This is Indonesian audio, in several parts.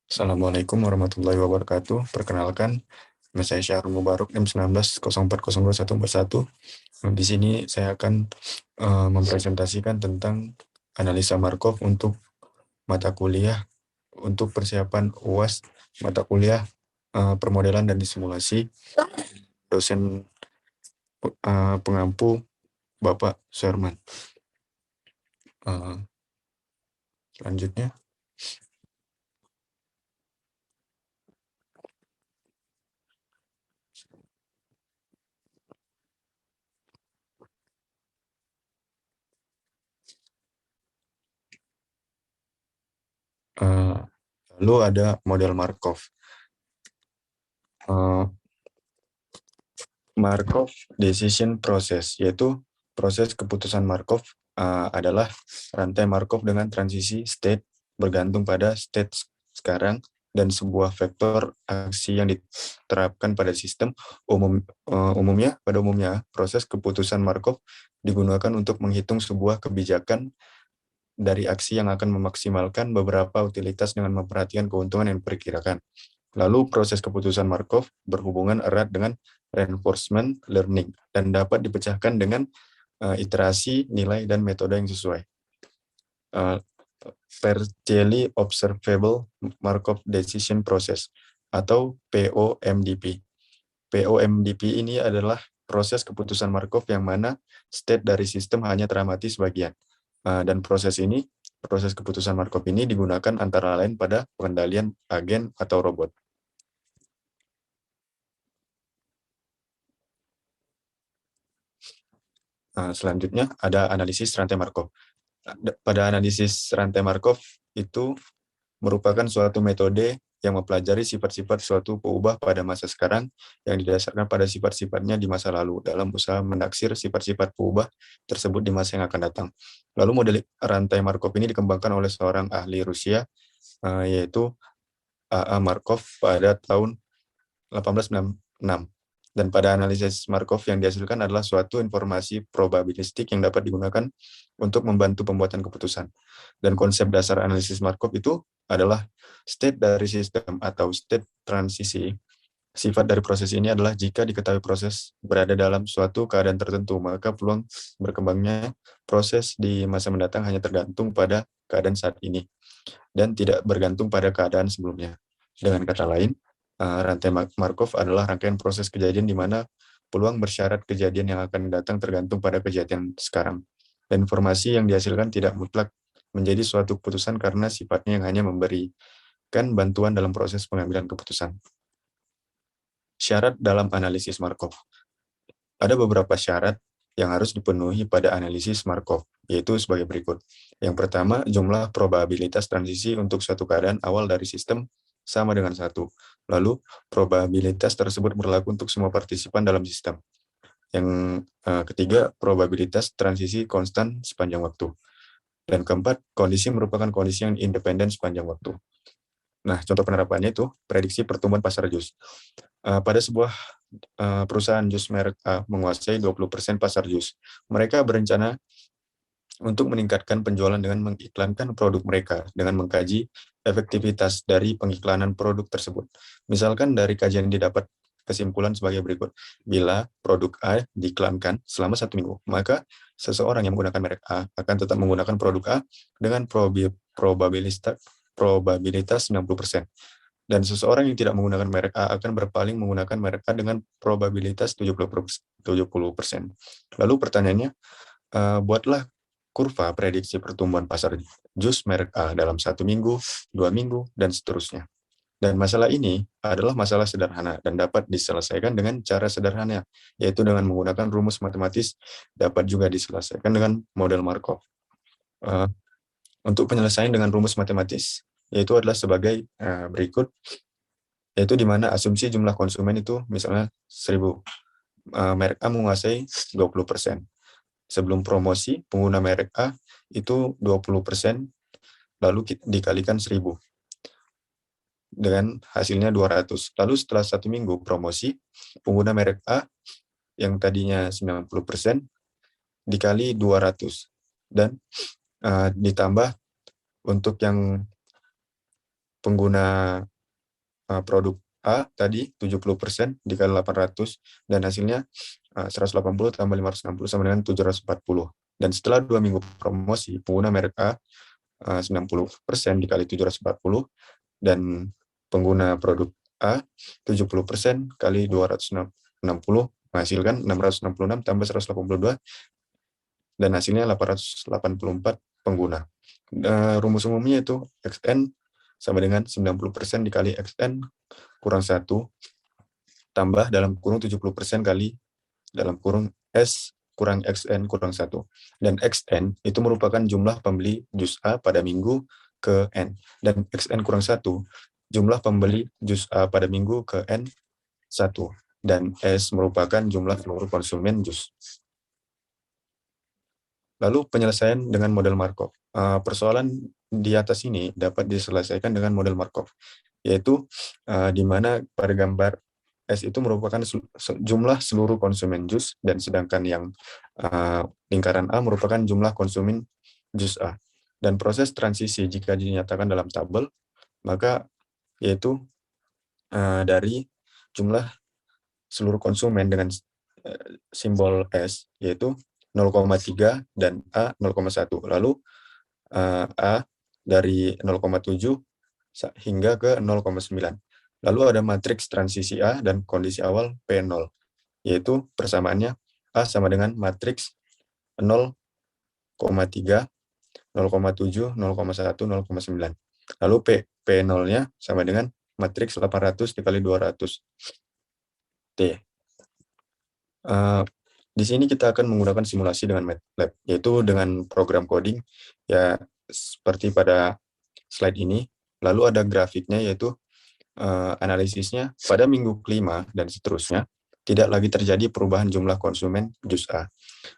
Assalamualaikum warahmatullahi wabarakatuh. Perkenalkan, nama saya Syahrul Mubarok, M1904021141. Di sini saya akan mempresentasikan tentang analisa Markov untuk mata kuliah, untuk persiapan UAS, mata kuliah permodelan dan disimulasi, dosen pengampu Bapak Sherman. Selanjutnya, lalu ada model Markov. Markov Decision Process, yaitu proses keputusan Markov adalah rantai Markov dengan transisi state bergantung pada state sekarang dan sebuah vektor aksi yang diterapkan pada sistem. Pada umumnya proses keputusan Markov digunakan untuk menghitung sebuah kebijakan dari aksi yang akan memaksimalkan beberapa utilitas dengan memperhatikan keuntungan yang diperkirakan. Lalu proses keputusan Markov berhubungan erat dengan reinforcement learning dan dapat dipecahkan dengan iterasi, nilai, dan metode yang sesuai. Partially Observable Markov Decision Process atau POMDP. POMDP ini adalah proses keputusan Markov yang mana state dari sistem hanya teramati sebagian. Dan proses keputusan Markov ini digunakan antara lain pada pengendalian agen atau robot. Selanjutnya ada analisis rantai Markov. Pada analisis rantai Markov itu merupakan suatu metode yang mempelajari sifat-sifat suatu peubah pada masa sekarang yang didasarkan pada sifat-sifatnya di masa lalu dalam usaha menaksir sifat-sifat peubah tersebut di masa yang akan datang. Lalu model rantai Markov ini dikembangkan oleh seorang ahli Rusia, yaitu A.A. Markov pada tahun 1896. Dan pada analisis Markov yang dihasilkan adalah suatu informasi probabilistik yang dapat digunakan untuk membantu pembuatan keputusan. Dan konsep dasar analisis Markov itu adalah state dari sistem atau state transisi. Sifat dari proses ini adalah jika diketahui proses berada dalam suatu keadaan tertentu, maka peluang berkembangnya proses di masa mendatang hanya tergantung pada keadaan saat ini dan tidak bergantung pada keadaan sebelumnya. Dengan kata lain, rantai Markov adalah rangkaian proses kejadian di mana peluang bersyarat kejadian yang akan datang tergantung pada kejadian sekarang. Dan informasi yang dihasilkan tidak mutlak menjadi suatu keputusan karena sifatnya yang hanya memberikan bantuan dalam proses pengambilan keputusan. Syarat dalam analisis Markov. Ada beberapa syarat yang harus dipenuhi pada analisis Markov, yaitu sebagai berikut. Yang pertama, jumlah probabilitas transisi untuk suatu keadaan awal dari sistem sama dengan 1. Lalu, probabilitas tersebut berlaku untuk semua partisipan dalam sistem. Yang ketiga, probabilitas transisi konstan sepanjang waktu. Dan keempat, kondisi merupakan kondisi yang independen sepanjang waktu. Nah, contoh penerapannya itu prediksi pertumbuhan pasar jus. Pada sebuah perusahaan jus merek A menguasai 20% pasar jus. Mereka berencana untuk meningkatkan penjualan dengan mengiklankan produk mereka dengan mengkaji efektivitas dari pengiklanan produk tersebut. Misalkan dari kajian didapat kesimpulan sebagai berikut. Bila produk A diiklankan selama 1 minggu, maka seseorang yang menggunakan merek A akan tetap menggunakan produk A dengan probabilitas 90%. Dan seseorang yang tidak menggunakan merek A akan berpaling menggunakan merek A dengan probabilitas 70%. Lalu pertanyaannya, buatlah kurva prediksi pertumbuhan pasar jus merek A dalam 1 minggu, 2 minggu, dan seterusnya. Dan masalah ini adalah masalah sederhana dan dapat diselesaikan dengan cara sederhana, yaitu dengan menggunakan rumus matematis, dapat juga diselesaikan dengan model Markov. Untuk penyelesaian dengan rumus matematis, yaitu adalah sebagai berikut, yaitu di mana asumsi jumlah konsumen itu misalnya 1000. Merek A menguasai 20%. Sebelum promosi, pengguna merek A itu 20%, lalu dikalikan 1000. Dengan hasilnya 200. Lalu setelah 1 minggu promosi, pengguna merek A yang tadinya 90% dikali 200. Dan ditambah untuk yang pengguna produk A tadi 70% dikali 800 dan hasilnya 180 tambah 560 sama dengan 740. Dan setelah 2 minggu promosi, pengguna merek A 90% dikali 740 dan pengguna produk A 70% kali 260 menghasilkan 666 tambah 182 dan hasilnya 884 pengguna. Rumus umumnya itu XN sama dengan 90% dikali XN kurang 1 tambah dalam kurung 70% kali dalam kurung S kurang XN kurang 1. Dan XN itu merupakan jumlah pembeli jus A pada minggu ke N. Dan XN kurang 1 jumlah pembeli jus A pada minggu ke N1. Dan S merupakan jumlah seluruh konsumen jus. Lalu penyelesaian dengan model Markov. Persoalan di atas ini dapat diselesaikan dengan model Markov, yaitu di mana pada gambar S itu merupakan jumlah seluruh konsumen jus, dan sedangkan yang lingkaran A merupakan jumlah konsumen jus A. Dan proses transisi jika dinyatakan dalam tabel, maka yaitu dari jumlah seluruh konsumen dengan simbol S, yaitu 0,3 dan A 0,1. Lalu A dari 0,7 hingga ke 0,9. Lalu ada matriks transisi A dan kondisi awal P0, yaitu persamaannya A sama dengan matriks 0,3, 0,7, 0,1, 0,9. Lalu P0-nya sama dengan matriks 800 dikali 200 T. Di sini kita akan menggunakan simulasi dengan MATLAB, yaitu dengan program coding ya seperti pada slide ini. Lalu ada grafiknya, yaitu analisisnya pada minggu kelima dan seterusnya tidak lagi terjadi perubahan jumlah konsumen jus A.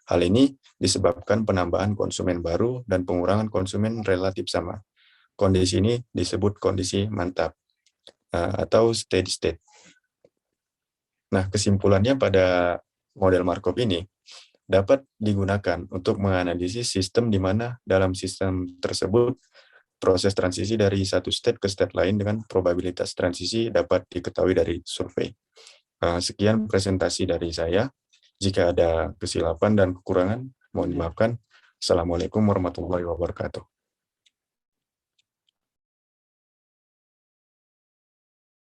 Hal ini disebabkan penambahan konsumen baru dan pengurangan konsumen relatif sama. Kondisi ini disebut kondisi mantap atau steady state. Nah, kesimpulannya pada model Markov ini dapat digunakan untuk menganalisis sistem di mana dalam sistem tersebut proses transisi dari satu state ke state lain dengan probabilitas transisi dapat diketahui dari survei. Sekian presentasi dari saya. Jika ada kesilapan dan kekurangan, mohon dimaafkan. Assalamualaikum warahmatullahi wabarakatuh.